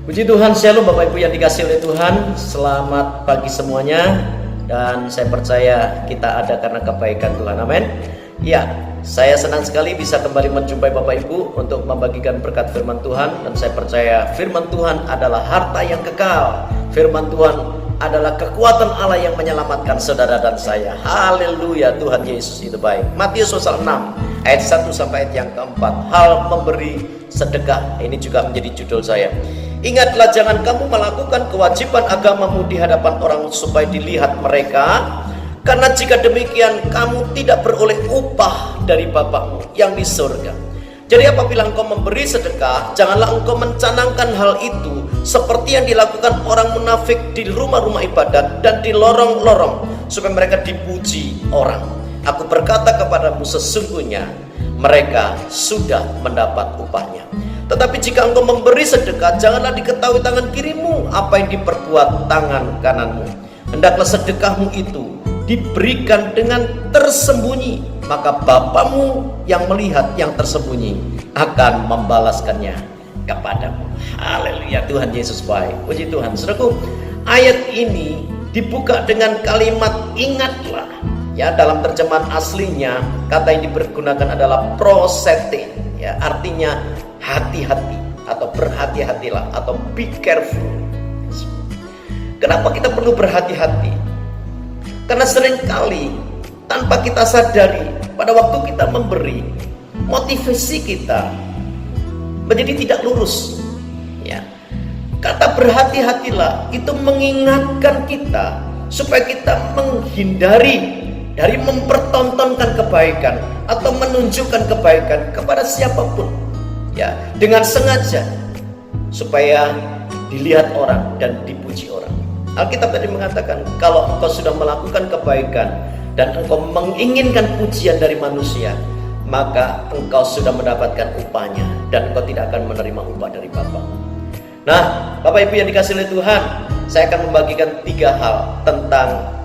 Puji Tuhan, shalom Bapak Ibu yang dikasihi oleh Tuhan. Selamat pagi semuanya. Dan saya percaya kita ada karena kebaikan Tuhan, amin. Ya, saya senang sekali bisa kembali menjumpai Bapak Ibu untuk membagikan berkat firman Tuhan. Dan saya percaya firman Tuhan adalah harta yang kekal. Firman Tuhan adalah kekuatan Allah yang menyelamatkan saudara dan saya. Haleluya, Tuhan Yesus itu baik. Matius pasal 6 ayat 1 sampai ayat yang keempat. Hal memberi sedekah. Ini juga menjadi judul saya. Ingatlah, jangan kamu melakukan kewajiban agamamu di hadapan orang supaya dilihat mereka. Karena jika demikian kamu tidak beroleh upah dari Bapakmu yang di surga. Jadi apabila engkau memberi sedekah, janganlah engkau mencanangkan hal itu seperti yang dilakukan orang munafik di rumah-rumah ibadat dan di lorong-lorong, supaya mereka dipuji orang. Aku berkata kepadamu, sesungguhnya mereka sudah mendapat upahnya. Tetapi jika engkau memberi sedekah, janganlah diketahui tangan kirimu apa yang diperbuat tangan kananmu. Hendaklah sedekahmu itu diberikan dengan tersembunyi, maka Bapamu yang melihat yang tersembunyi akan membalaskannya kepadamu. Haleluya, Tuhan Yesus baik. Puji Tuhan. Saudaraku, ayat ini dibuka dengan kalimat ingatlah. Ya, dalam terjemahan aslinya kata yang dipergunakan adalah prosete. Ya, artinya hati-hati atau berhati-hatilah atau be careful. Kenapa kita perlu berhati-hati? Karena seringkali tanpa kita sadari pada waktu kita memberi, motivasi kita menjadi tidak lurus. Ya. Kata berhati-hatilah itu mengingatkan kita supaya kita menghindari dari mempertontonkan kebaikan atau menunjukkan kebaikan kepada siapapun, ya, dengan sengaja supaya dilihat orang dan dipuji orang. Alkitab tadi mengatakan, kalau engkau sudah melakukan kebaikan dan engkau menginginkan pujian dari manusia, maka engkau sudah mendapatkan upahnya dan engkau tidak akan menerima upah dari Bapa. Nah, Bapak Ibu yang dikasihi oleh Tuhan, saya akan membagikan 3 hal tentang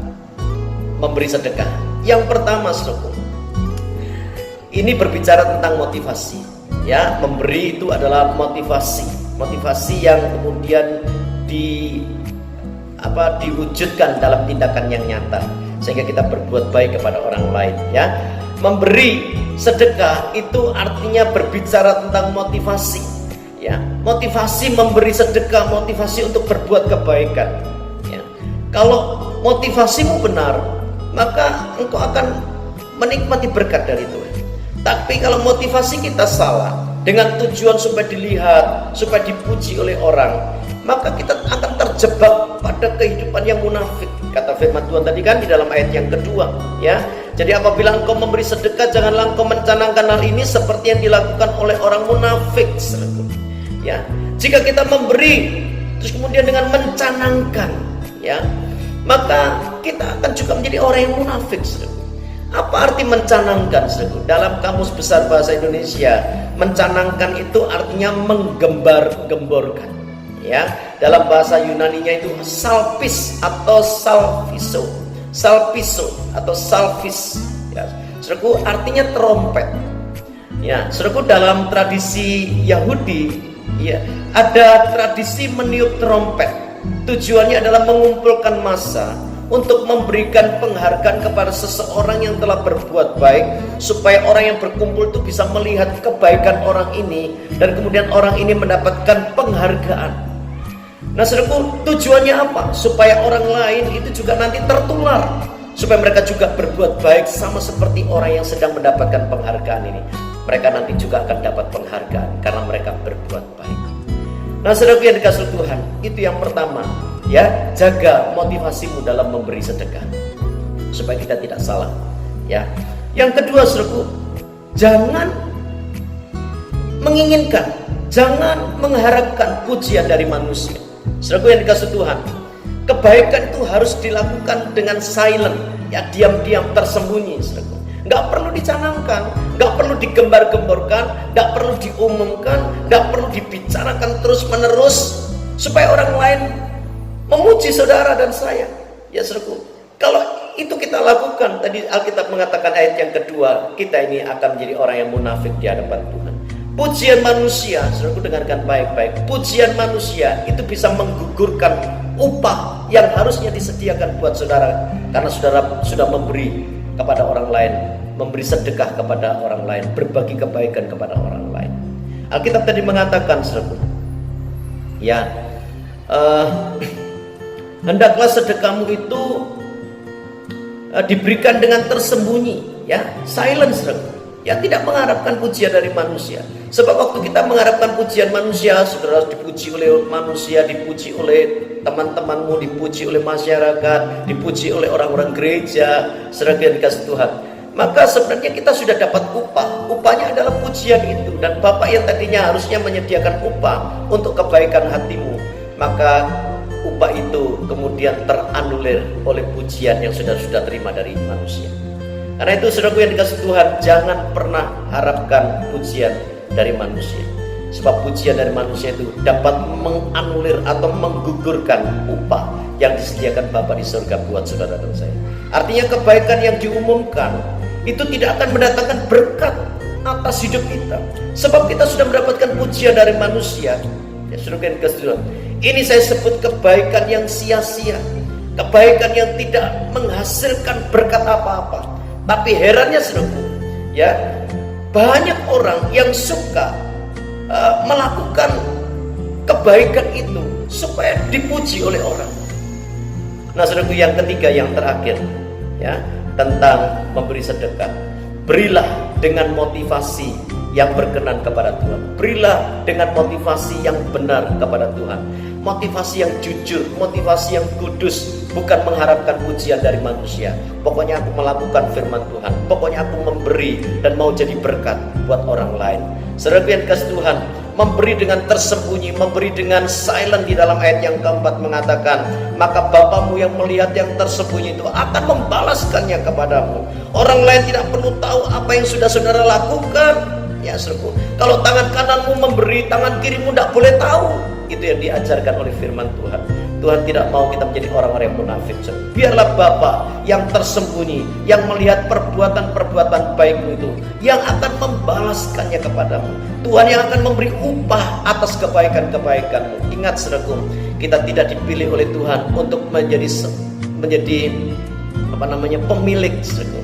memberi sedekah. Yang pertama, saudara, ini berbicara tentang motivasi. Ya, memberi itu adalah motivasi yang kemudian diwujudkan dalam tindakan yang nyata sehingga kita berbuat baik kepada orang lain. Ya, memberi sedekah itu artinya berbicara tentang motivasi. Ya, motivasi memberi sedekah, motivasi untuk berbuat kebaikan. Ya, kalau motivasimu benar, maka engkau akan menikmati berkat dari Tuhan. Tapi kalau motivasi kita salah, dengan tujuan supaya dilihat, supaya dipuji oleh orang, maka kita akan terjebak pada kehidupan yang munafik. Kata firman Tuhan tadi kan di dalam ayat yang kedua, ya. Jadi apabila engkau memberi sedekah, janganlah engkau mencanangkan hal ini seperti yang dilakukan oleh orang munafik. Ya, jika kita memberi terus kemudian dengan mencanangkan, ya, maka kita akan juga menjadi orang yang munafik. Apa arti mencanangkan? Dalam Kamus Besar Bahasa Indonesia, mencanangkan itu artinya menggembar-gemborkan. Ya, dalam bahasa Yunaninya itu salpis atau salviso, atau salvis. Ya, saudaraku, artinya trompet. Ya, saudaraku, dalam tradisi Yahudi, ya, ada tradisi meniup trompet. Tujuannya adalah mengumpulkan massa untuk memberikan penghargaan kepada seseorang yang telah berbuat baik, supaya orang yang berkumpul itu bisa melihat kebaikan orang ini dan kemudian orang ini mendapatkan penghargaan. Nah, saudaraku, tujuannya apa? Supaya orang lain itu juga nanti tertular, supaya mereka juga berbuat baik sama seperti orang yang sedang mendapatkan penghargaan ini. Mereka nanti juga akan dapat penghargaan karena mereka berbuat baik. Nah, saudaraku yang dikasihi Tuhan, itu yang pertama. Ya, jaga motivasimu dalam memberi sedekah supaya kita tidak salah. Ya, yang kedua, saudaraku, jangan menginginkan, jangan mengharapkan pujian dari manusia. Saudaraku yang dikasihi Tuhan, kebaikan itu harus dilakukan dengan silent, ya, diam-diam, tersembunyi. Saudaraku, nggak perlu dicanangkan, nggak perlu digembar-gemborkan, nggak perlu diumumkan, nggak perlu dibicarakan terus-menerus supaya orang lain memuji saudara dan saya. Ya, saudaraku, kalau itu kita lakukan, tadi Alkitab mengatakan ayat yang kedua, kita ini akan menjadi orang yang munafik di hadapan Tuhan. Pujian manusia, saudaraku dengarkan baik-baik, pujian manusia itu bisa menggugurkan upah yang harusnya disediakan buat saudara, karena saudara sudah memberi kepada orang lain, memberi sedekah kepada orang lain, berbagi kebaikan kepada orang lain. Alkitab tadi mengatakan, saudaraku, ya, hendaklah sedekahmu itu diberikan dengan tersembunyi, ya, silence, saudaraku. Ya, tidak mengharapkan pujian dari manusia. Sebab waktu kita mengharapkan pujian manusia, saudara dipuji oleh manusia, dipuji oleh teman-temanmu, dipuji oleh masyarakat, dipuji oleh orang-orang gereja, saudara yang dikasih Tuhan, maka sebenarnya kita sudah dapat upah. Upahnya adalah pujian itu. Dan Bapak yang tadinya harusnya menyediakan upah untuk kebaikan hatimu, maka upah itu kemudian teranulir oleh pujian yang sudah terima dari manusia. Karena itu saudaraku yang dikasih Tuhan, jangan pernah harapkan pujian dari manusia. Sebab pujian dari manusia itu dapat menganulir atau menggugurkan upah yang disediakan Bapa di surga buat saudara dan saya. Artinya kebaikan yang diumumkan itu tidak akan mendatangkan berkat atas hidup kita. Sebab kita sudah mendapatkan pujian dari manusia. Ya saudara yang dikasih Tuhan, ini saya sebut kebaikan yang sia-sia, kebaikan yang tidak menghasilkan berkat apa-apa. Tapi herannya saudaraku, ya, banyak orang yang suka melakukan kebaikan itu supaya dipuji oleh orang. Nah saudaraku, yang ketiga, yang terakhir, ya, tentang memberi sedekah. Berilah dengan motivasi yang berkenan kepada Tuhan. Berilah dengan motivasi yang benar kepada Tuhan. Motivasi yang jujur, motivasi yang kudus, bukan mengharapkan pujian dari manusia. Pokoknya aku melakukan firman Tuhan, pokoknya aku memberi dan mau jadi berkat buat orang lain. Saudara yang dikasih Tuhan, memberi dengan tersembunyi, memberi dengan silent. Di dalam ayat yang keempat mengatakan, maka Bapamu yang melihat yang tersembunyi itu akan membalaskannya kepadamu. Orang lain tidak perlu tahu apa yang sudah saudara lakukan. Ya saudaraku, kalau tangan kananmu memberi, tangan kirimu tidak boleh tahu. Itu yang diajarkan oleh firman Tuhan. Tuhan tidak mau kita menjadi orang-orang yang munafik. Biarlah Bapa yang tersembunyi, yang melihat perbuatan-perbuatan baikmu itu, yang akan membalaskannya kepadamu. Tuhan yang akan memberi upah atas kebaikan-kebaikanmu. Ingat saudaraku, kita tidak dipilih oleh Tuhan untuk menjadi pemilik, saudaraku.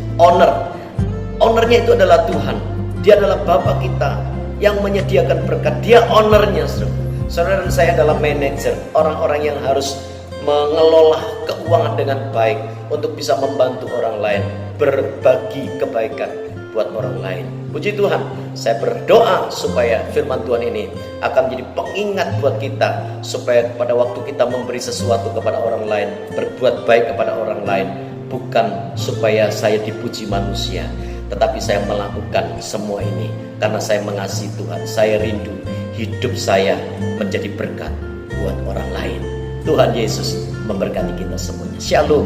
Ownernya itu adalah Tuhan. Dia adalah Bapa kita yang menyediakan berkat. Dia ownernya, saudaraku. Saudara dan saya adalah manajer, orang-orang yang harus mengelola keuangan dengan baik untuk bisa membantu orang lain, berbagi kebaikan buat orang lain. Puji Tuhan, saya berdoa supaya firman Tuhan ini akan menjadi pengingat buat kita, supaya pada waktu kita memberi sesuatu kepada orang lain, berbuat baik kepada orang lain, bukan supaya saya dipuji manusia, tetapi saya melakukan semua ini karena saya mengasihi Tuhan. Saya rindu hidup saya menjadi berkat buat orang lain. Tuhan Yesus memberkati kita semuanya. Shalom.